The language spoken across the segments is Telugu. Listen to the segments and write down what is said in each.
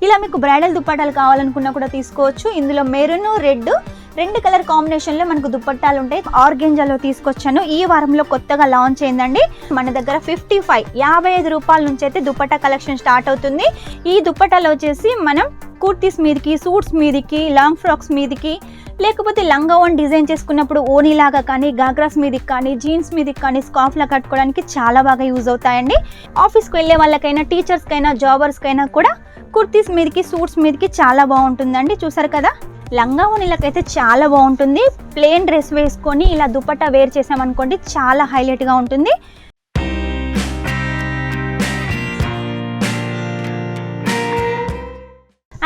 ఇలా మీకు బ్రైడల్ దుప్పట్టాలు కావాలనుకున్నా కూడా తీసుకోవచ్చు. ఇందులో మెరూన్, రెడ్ రెండు కలర్ కాంబినేషన్లో మనకు దుప్పట్టాలు ఉంటాయి. ఆర్గెంజాలో తీసుకొచ్చాను. ఈ వారంలో కొత్తగా లాంచ్ అయిందండి. మన దగ్గర 55 రూపాయల నుంచి అయితే దుప్పట్టా కలెక్షన్ స్టార్ట్ అవుతుంది. ఈ దుప్పట్టాలో వచ్చేసి మనం కుర్తీస్ మీదకి, సూట్స్ మీదకి, లాంగ్ ఫ్రాక్స్ మీదకి, లేకపోతే లంగా వన్ డిజైన్ చేసుకున్నప్పుడు ఓనీలాగా కానీ, గాగ్రాస్ మీదకి కానీ, జీన్స్ మీదకి కానీ, స్కార్ఫ్లా కట్టుకోవడానికి చాలా బాగా యూజ్ అవుతాయండి. ఆఫీస్కి వెళ్ళే వాళ్ళకైనా, టీచర్స్కైనా, జాబర్స్కైనా కూడా కుర్తీస్ మీదకి, సూట్స్ మీదకి చాలా బాగుంటుందండి. చూసారు కదా, లంగా ఓనీలకైతే చాలా బాగుంటుంది. ప్లెయిన్ డ్రెస్ వేసుకొని ఇలా దుపట్టా వేర్ చేసామనుకోండి, చాలా హైలైట్గా ఉంటుంది.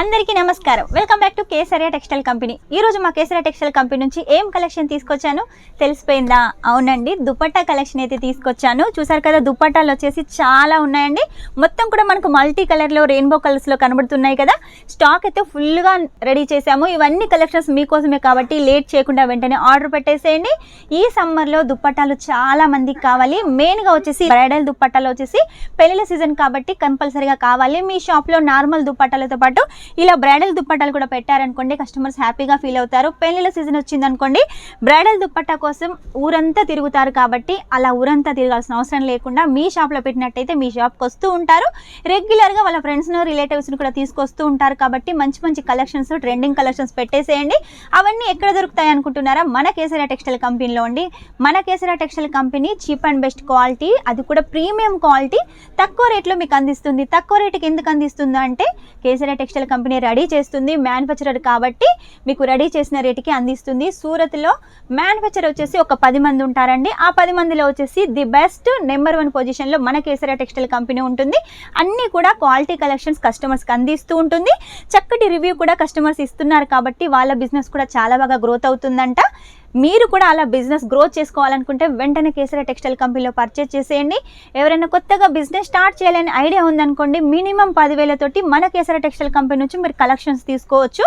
అందరికీ నమస్కారం. Welcome back to Kesariya textile company. ఈరోజు మా కేసరియా టెక్స్టైల్ కంపెనీ నుంచి ఏం కలెక్షన్ తీసుకొచ్చాను తెలిసిపోయిందా? అవునండి, దుపట్టా కలెక్షన్ అయితే తీసుకొచ్చాను. చూసారు కదా, దుపట్టాలు వచ్చేసి చాలా ఉన్నాయండి. మొత్తం కూడా మనకు మల్టీ కలర్లో, రెయిన్బో కలర్స్లో కనబడుతున్నాయి కదా. స్టాక్ అయితే ఫుల్గా రెడీ చేసాము. ఇవన్నీ కలెక్షన్స్ మీకోసమే కాబట్టి లేట్ చేయకుండా వెంటనే ఆర్డర్ పెట్టేసేయండి. ఈ సమ్మర్లో దుపట్టాలు చాలా మందికి కావాలి. మెయిన్గా వచ్చేసి బ్రైడల్ దుపట్టాలు వచ్చేసి పెళ్లిళ్ళ సీజన్ కాబట్టి కంపల్సరీగా కావాలి. మీ షాప్లో నార్మల్ దుపట్టాలతో పాటు ఇలా బ్రైడల్ దుప్పట్టాలు కూడా పెట్టారనుకోండి, కస్టమర్స్ హ్యాపీగా ఫీల్ అవుతారు. పెళ్లిళ్ళ సీజన్ వచ్చిందనుకోండి, బ్రైడల్ దుప్పట్టా కోసం ఊరంతా తిరుగుతారు కాబట్టి అలా ఊరంతా తిరగాల్సిన అవసరం లేకుండా మీ షాప్లో పెట్టినట్టయితే మీ షాప్కి వస్తూ ఉంటారు. రెగ్యులర్గా వాళ్ళ ఫ్రెండ్స్ను, రిలేటివ్స్ను కూడా తీసుకొస్తూ ఉంటారు కాబట్టి మంచి మంచి కలెక్షన్స్, ట్రెండింగ్ కలెక్షన్స్ పెట్టేసేయండి. అవన్నీ ఎక్కడ దొరుకుతాయి అనుకుంటున్నారా? మన కేసరియా టెక్స్టైల్ కంపెనీలో అండి. మన Kesariya textile company cheap and best quality, అది కూడా ప్రీమియం క్వాలిటీ, తక్కువ రేట్లో మీకు అందిస్తుంది. తక్కువ రేటుకి ఎందుకు అందిస్తుంది అంటే కేసరియా టెక్స్టైల్ కంపెనీ రెడీ చేస్తుంది, మ్యానుఫ్యాక్చరర్ కాబట్టి మీకు రెడీ చేసిన రేటుకి అందిస్తుంది. సూరత్లో మ్యానుఫ్యాక్చర్ వచ్చేసి ఒక 10 మంది ఉంటారండి. ఆ 10 మందిలో వచ్చేసి ది బెస్ట్ నెంబర్ 1 పొజిషన్లో మన కేసరియా టెక్స్టైల్ కంపెనీ ఉంటుంది. అన్నీ కూడా క్వాలిటీ కలెక్షన్స్ కస్టమర్స్కి అందిస్తూ ఉంటుంది. చక్కటి రివ్యూ కూడా కస్టమర్స్ ఇస్తున్నారు కాబట్టి వాళ్ళ బిజినెస్ కూడా చాలా బాగా గ్రోత్ అవుతుందంట. మీరు కూడా అలా బిజినెస్ గ్రోత్ చేసుకోవాలనుకుంటే వెంటనే కేసరియా టెక్స్టైల్ కంపెనీలో పర్చేజ్ చేసేయండి. ఎవరైనా కొత్తగా బిజినెస్ స్టార్ట్ చేయాలని ఐడియా ఉందనుకోండి, మినిమం 10,000 తోటి మన కేసరియా టెక్స్టైల్ కంపెనీ నుంచి మీరు కలెక్షన్స్ తీసుకోవచ్చు.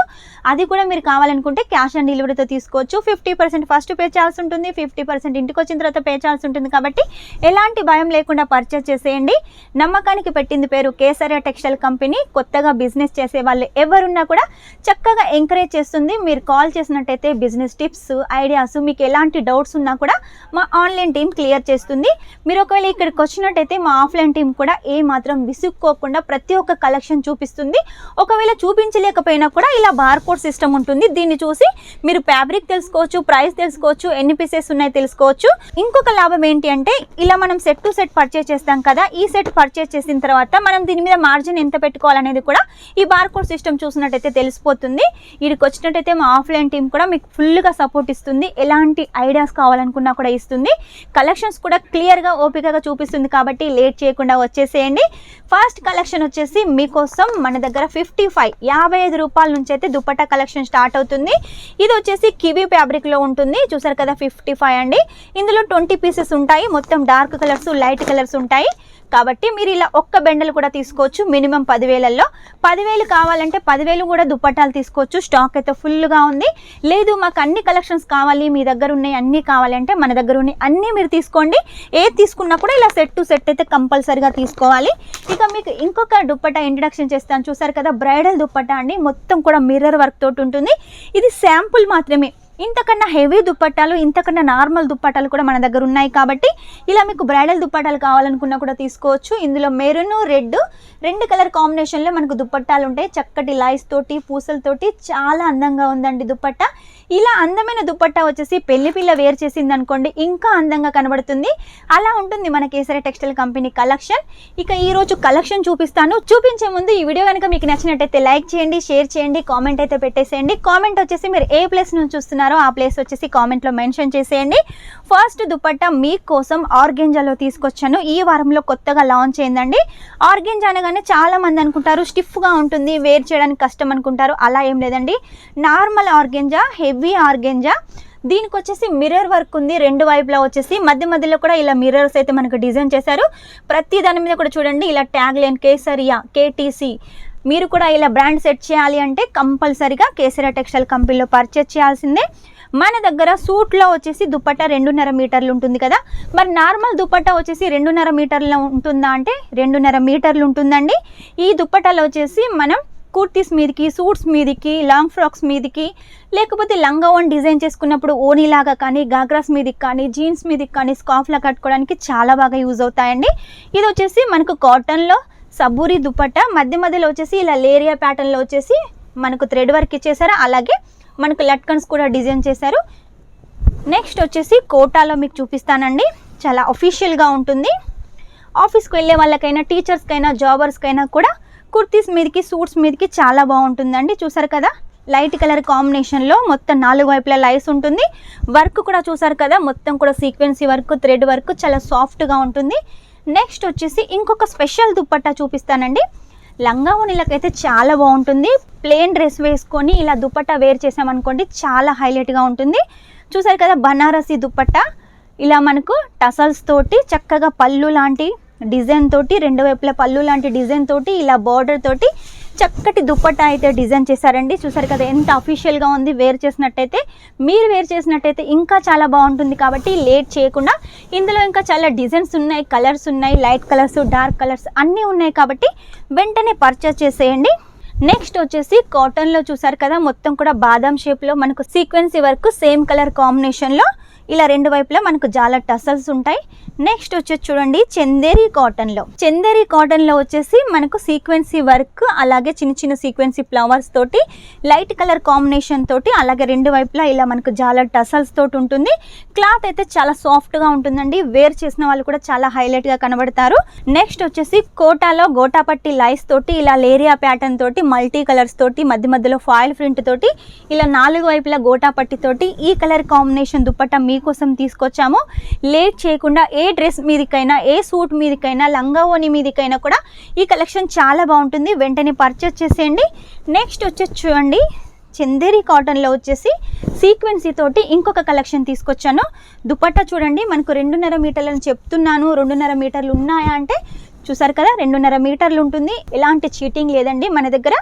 అది కూడా మీరు కావాలనుకుంటే క్యాష్ ఆన్ డెలివరీతో తీసుకోవచ్చు. 50% ఫస్ట్ పే చేయాల్సి ఉంటుంది, 50% ఇంటికి వచ్చిన తర్వాత పే చేయాల్సి ఉంటుంది. కాబట్టి ఎలాంటి భయం లేకుండా పర్చేజ్ చేసేయండి. నమ్మకానికి పెట్టింది పేరు కేసరియా టెక్స్టైల్ కంపెనీ. కొత్తగా బిజినెస్ చేసే వాళ్ళు ఎవరున్నా కూడా చక్కగా ఎంకరేజ్ చేస్తుంది. మీరు కాల్ చేసినట్టయితే బిజినెస్ టిప్స్, ఐడియా, మీకు ఎలాంటి డౌట్స్ ఉన్నా కూడా మా ఆన్లైన్ టీం క్లియర్ చేస్తుంది. మీరు ఒకవేళ ఇక్కడికి వచ్చినట్టయితే మా ఆఫ్లైన్ టీం కూడా ఏ మాత్రం విసుక్కోకుండా ప్రతి ఒక్క కలెక్షన్ చూపిస్తుంది. ఒకవేళ చూపించలేకపోయినా కూడా ఇలా బార్కోడ్ సిస్టమ్ ఉంటుంది. దీన్ని చూసి మీరు ఫ్యాబ్రిక్ తెలుసుకోవచ్చు, ప్రైస్ తెలుసుకోవచ్చు, ఎన్ని పీసెస్ ఉన్నాయో తెలుసుకోవచ్చు. ఇంకొక లాభం ఏంటి అంటే, ఇలా మనం సెట్ టు సెట్ పర్చేస్ చేస్తాం కదా, ఈ సెట్ పర్చేస్ చేసిన తర్వాత మనం దీని మీద మార్జిన్ ఎంత పెట్టుకోవాలనేది కూడా ఈ బార్కోడ్ సిస్టమ్ చూసినట్టయితే తెలిసిపోతుంది. ఇక్కడికి వచ్చినట్టయితే మా ఆఫ్లైన్ టీం కూడా మీకు ఫుల్గా సపోర్ట్ ఇస్తుంది. ఎలాంటి ఐడియాస్ కావాలనుకున్నా కూడా ఇస్తుంది. కలెక్షన్స్ కూడా క్లియర్గా, ఓపికగా చూపిస్తుంది. కాబట్టి లేట్ చేయకుండా వచ్చేసేయండి. ఫస్ట్ కలెక్షన్ వచ్చేసి మీకోసం మన దగ్గర 55 రూపాయల నుంచి అయితే దుపట్టా కలెక్షన్ స్టార్ట్ అవుతుంది. ఇది వచ్చేసి కివీ ఫ్యాబ్రిక్లో ఉంటుంది. చూసారు కదా, 55 అండి. ఇందులో 20 పీసెస్ ఉంటాయి. మొత్తం డార్క్ కలర్స్, లైట్ కలర్స్ ఉంటాయి. కాబట్టి మీరు ఇలా ఒక్క బెండలు కూడా తీసుకోవచ్చు. మినిమం 10,000లో 10,000 కావాలంటే 10,000 కూడా దుపట్టాలు తీసుకోవచ్చు. స్టాక్ అయితే ఫుల్గా ఉంది. లేదు మాకు అన్ని కలెక్షన్స్ కావాలి, మీ దగ్గర ఉన్నాయి అన్నీ కావాలంటే మన దగ్గర ఉన్నాయి అన్నీ మీరు తీసుకోండి. ఏది తీసుకున్నా కూడా ఇలా సెట్ టు సెట్ అయితే కంపల్సరీగా తీసుకోవాలి. ఇక మీకు ఇంకొక దుపట్టా ఇంట్రడక్షన్ చేస్తాను. చూసారు కదా, బ్రైడల్ దుపట్టా అండి. మొత్తం కూడా మిర్రర్ వర్క్ తోటి ఉంటుంది. ఇది శాంపుల్ మాత్రమే. ఇంతకన్నా హెవీ దుప్పట్టాలు, ఇంతకన్నా నార్మల్ దుప్పట్టాలు కూడా మన దగ్గర ఉన్నాయి కాబట్టి ఇలా మీకు బ్రైడల్ దుప్పట్టాలు కావాలనుకున్నా కూడా తీసుకోవచ్చు. ఇందులో మెరూన్, రెడ్ రెండు కలర్ కాంబినేషన్లో మనకు దుప్పట్టాలు ఉంటాయి. చక్కటి లైస్ తోటి, పూసలతోటి చాలా అందంగా ఉందండి దుప్పట్టా. ఇలా అందమైన దుప్పట్టా వచ్చేసి పెళ్లి పిల్ల వేర్ చేసింది అనుకోండి, ఇంకా అందంగా కనబడుతుంది. అలా ఉంటుంది మన కేసరియా టెక్స్టైల్ కంపెనీ కలెక్షన్. ఇక ఈరోజు కలెక్షన్ చూపిస్తాను. చూపించే ముందు ఈ వీడియో కనుక మీకు నచ్చినట్టయితే లైక్ చేయండి, షేర్ చేయండి, కామెంట్ అయితే పెట్టేసేయండి. కామెంట్ వచ్చేసి మీరు ఏ ప్లేస్ నుంచి చూస్తున్నారు ఆ ప్లేస్ వచ్చేసి కామెంట్లో మెన్షన్ చేసేయండి. ఫస్ట్ దుపట్టా మీకోసం ఆర్గెంజాలో తీసుకొచ్చాను. ఈ వారంలో కొత్తగా లాంచ్ అయిందండి. ఆర్గెంజా అనగానే చాలా మంది అనుకుంటారు స్టిఫ్గా ఉంటుంది, వేర్ చేయడానికి కష్టం అనుకుంటారు. అలా ఏం లేదండి. Normal organza, heavy organza. దీనికి వచ్చేసి మిర్రర్ వర్క్ ఉంది. రెండు వైపులా వచ్చేసి మధ్య మధ్యలో కూడా ఇలా మిర్రర్స్ అయితే మనకు డిజైన్ చేశారు. ప్రతి దాని మీద కూడా చూడండి ఇలా ట్యాగ్ లైన్ కేసరియా, కేటీసీ. మీరు కూడా ఇలా బ్రాండ్ సెట్ చేయాలి అంటే కంపల్సరీగా కేసరియా టెక్స్టైల్ కంపెనీలో పర్చేజ్ చేయాల్సిందే. మన దగ్గర సూట్లో వచ్చేసి దుపట్టా 2.5 మీటర్లు ఉంటుంది కదా. మరి నార్మల్ దుపట్టా వచ్చేసి 2.5 మీటర్లు ఉంటుందా అంటే 2.5 మీటర్లు ఉంటుందండి. ఈ దుపట్టాలో వచ్చేసి మనం కుర్తీస్ మీదకి, సూట్స్ మీదకి, లాంగ్ ఫ్రాక్స్ మీదకి, లేకపోతే లంగా ఓన్ డిజైన్ చేసుకున్నప్పుడు ఓనీలాగా కానీ, గాగ్రాస్ మీదకి కానీ, జీన్స్ మీదకి కానీ, స్కార్ఫ్లా కట్టుకోవడానికి చాలా బాగా యూజ్ అవుతాయండి. ఇది వచ్చేసి మనకు కాటన్లో సబూరి దుపట్టా, మధ్య మధ్యలో వచ్చేసి ఇలా లేరియా ప్యాటర్న్లో వచ్చేసి మనకు థ్రెడ్ వర్క్ ఇచ్చేసారు. అలాగే మనకు లట్కన్స్ కూడా డిజైన్ చేశారు. నెక్స్ట్ వచ్చేసి కోటాలో మీకు చూపిస్తానండి. చాలా అఫీషియల్గా ఉంటుంది. ఆఫీస్కి వెళ్ళే వాళ్ళకైనా, టీచర్స్కైనా, జాబర్స్కైనా కూడా కుర్తీస్ మీదకి, సూట్స్ మీదకి చాలా బాగుంటుందండి. చూసారు కదా, లైట్ కలర్ కాంబినేషన్లో మొత్తం 4 వైపులా లైస్ ఉంటుంది. వర్క్ కూడా చూసారు కదా, మొత్తం కూడా సీక్వెన్సీ వర్క్, థ్రెడ్ వర్క్ చాలా సాఫ్ట్గా ఉంటుంది. నెక్స్ట్ వచ్చేసి ఇంకొక స్పెషల్ దుపట్టా చూపిస్తానండి. లంగా ఓణీలకైతే చాలా బాగుంటుంది. ప్లెయిన్ డ్రెస్ వేసుకొని ఇలా దుపట్టా వేర్ చేసామనుకోండి, చాలా హైలైట్గా ఉంటుంది. చూసారు కదా, బనారసి దుపట్టా ఇలా మనకు టసల్స్ తోటి చక్కగా పళ్ళు లాంటి డిజైన్ తోటి, 2 వైపుల పళ్ళు లాంటి డిజైన్ తోటి, ఇలా బార్డర్ తోటి చక్కటి దుపట్టా అయితే డిజైన్ చేశారండి. చూసారు కదా ఎంత అఫీషియల్గా ఉంది. వేర్ చేసినట్టయితే, మీరు వేర్ చేసినట్టయితే ఇంకా చాలా బాగుంటుంది. కాబట్టి లేట్ చేయకుండా, ఇందులో ఇంకా చాలా డిజైన్స్ ఉన్నాయి, కలర్స్ ఉన్నాయి, లైట్ కలర్స్, డార్క్ కలర్స్ అన్నీ ఉన్నాయి. కాబట్టి వెంటనే పర్చేస్ చేసేయండి. నెక్స్ట్ వచ్చేసి కాటన్లో చూసారు కదా, మొత్తం కూడా బాదాం షేప్లో మనకు సీక్వెన్సీ వర్క్, సేమ్ కలర్ కాంబినేషన్లో ఇలా 2 వైపులా మనకు చాలా టసల్స్ ఉంటాయి. నెక్స్ట్ వచ్చేసి చూడండి, చందేరి కాటన్లో వచ్చేసి మనకు సీక్వెన్సీ వర్క్, అలాగే చిన్న చిన్న సీక్వెన్సీ ఫ్లవర్స్ తోటి, లైట్ కలర్ కాంబినేషన్ తోటి, అలాగే 2 వైపులా ఇలా మనకు చాలా టసల్స్ తోటి ఉంటుంది. క్లాత్ అయితే చాలా సాఫ్ట్గా ఉంటుందండి. వేర్ చేసిన వాళ్ళు కూడా చాలా హైలైట్గా కనబడతారు. నెక్స్ట్ వచ్చేసి కోటాలో గోటాపట్టి లైస్ తోటి, ఇలా లేరియా ప్యాటర్న్ తోటి, మల్టీ కలర్స్ తోటి, మధ్య మధ్యలో ఫాయిల్ ప్రింట్ తోటి, ఇలా 4 వైపులా గోటాపట్టి తోటి ఈ కలర్ కాంబినేషన్ దుపట్టా మీకోసం తీసుకొచ్చాము. లేట్ చేయకుండా ఏ డ్రెస్ మీదకైనా, ఏ సూట్ మీదకైనా, లంగా ఓణి మీదకైనా కూడా ఈ కలెక్షన్ చాలా బాగుంటుంది. వెంటనే పర్చేస్ చేసేయండి. నెక్స్ట్ వచ్చేసి చూడండి, చందేరి కాటన్లో వచ్చేసి సీక్వెన్సీ తోటి ఇంకొక కలెక్షన్ తీసుకొచ్చాను. దుపట్టా చూడండి, మనకు 2.5 మీటర్లు అని చెప్తున్నాను. 2.5 మీటర్లు ఉన్నాయా అంటే చూసారు కదా, 2.5 మీటర్లు ఉంటుంది. ఎలాంటి చీటింగ్ లేదండి. మన దగ్గర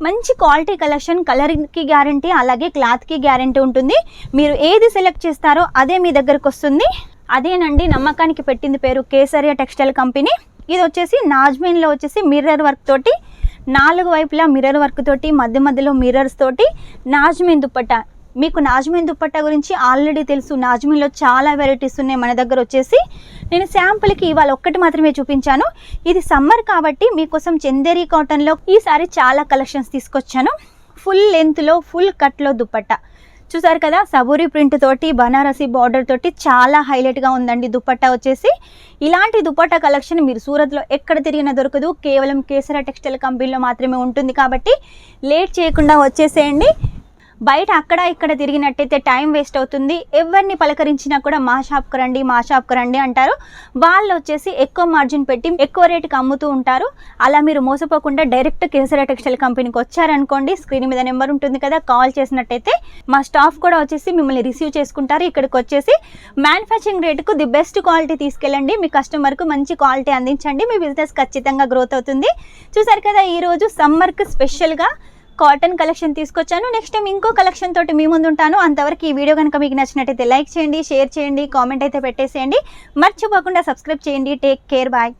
మంచి క్వాలిటీ కలెక్షన్, కలర్కి గ్యారంటీ, అలాగే క్లాత్కి గ్యారంటీ ఉంటుంది. మీరు ఏది సెలెక్ట్ చేస్తారో అదే మీ దగ్గరకు వస్తుంది. అదేనండి నమ్మకానికి పెట్టింది పేరు కేసరియా టెక్స్టైల్ కంపెనీ. ఇది వచ్చేసి నాజ్మీన్లో వచ్చేసి మిర్రర్ వర్క్ తోటి, 4 వైపులా మిర్రర్ వర్క్ తోటి, మధ్య మధ్యలో మిర్రర్స్ తోటి నాజ్మీన్ దుపట్టా. మీకు నాజ్మీన్ దుపట్టా గురించి ఆల్రెడీ తెలుసు. నాజ్మీన్లో చాలా వెరైటీస్ ఉన్నాయి మన దగ్గర వచ్చేసి. నేను శాంపుల్కి ఇవాళ ఒక్కటి మాత్రమే చూపించాను. ఇది సమ్మర్ కాబట్టి మీకోసం చందేరి కాటన్లో ఈసారి చాలా కలెక్షన్స్ తీసుకొచ్చాను. ఫుల్ లెంత్లో, ఫుల్ కట్లో దుపట్టా చూసారు కదా, సబూరి ప్రింట్ తోటి, బనారసి బార్డర్ తోటి చాలా హైలైట్గా ఉందండి దుపట్టా వచ్చేసి. ఇలాంటి దుపట్టా కలెక్షన్ మీరు సూరత్లో ఎక్కడ తిరిగినా దొరకదు. కేవలం కేసరియా టెక్స్టైల్ కంపెనీలో మాత్రమే ఉంటుంది. కాబట్టి లేట్ చేయకుండా వచ్చేసేయండి. బయట అక్కడ ఇక్కడ తిరిగినట్టయితే టైం వేస్ట్ అవుతుంది. ఎవరిని పలకరించినా కూడా మా షాప్కి రండి, మా షాప్కి రండి అంటారు. వాళ్ళు వచ్చేసి ఎక్కువ మార్జిన్ పెట్టి ఎక్కువ రేటుకి అమ్ముతూ ఉంటారు. అలా మీరు మోసపోకుండా డైరెక్ట్ కేసరియా టెక్స్టైల్ కంపెనీకి వచ్చారనుకోండి, స్క్రీన్ మీద నెంబర్ ఉంటుంది కదా, కాల్ చేసినట్టయితే మా స్టాఫ్ కూడా వచ్చేసి మిమ్మల్ని రిసీవ్ చేసుకుంటారు. ఇక్కడికి వచ్చేసి మ్యానుఫ్యాక్చరింగ్ రేటుకు ది బెస్ట్ క్వాలిటీ తీసుకెళ్ళండి. మీ కస్టమర్కు మంచి క్వాలిటీ అందించండి. మీ బిజినెస్ ఖచ్చితంగా గ్రోత్ అవుతుంది. చూసారు కదా, ఈరోజు సమ్మర్కి స్పెషల్గా కాటన్ కలెక్షన్ తీసుకొచ్చాను. నెక్స్ట్ టైం ఇంకో కలెక్షన్ తోటి మీ ముందు ఉంటాను. అంతవరకు ఈ వీడియో కనుక మీకు నచ్చినట్టయితే లైక్ చేయండి, షేర్ చేయండి, కామెంట్ అయితే పెట్టేసేయండి. మర్చిపోకుండా సబ్స్క్రైబ్ చేయండి. Take care, bye.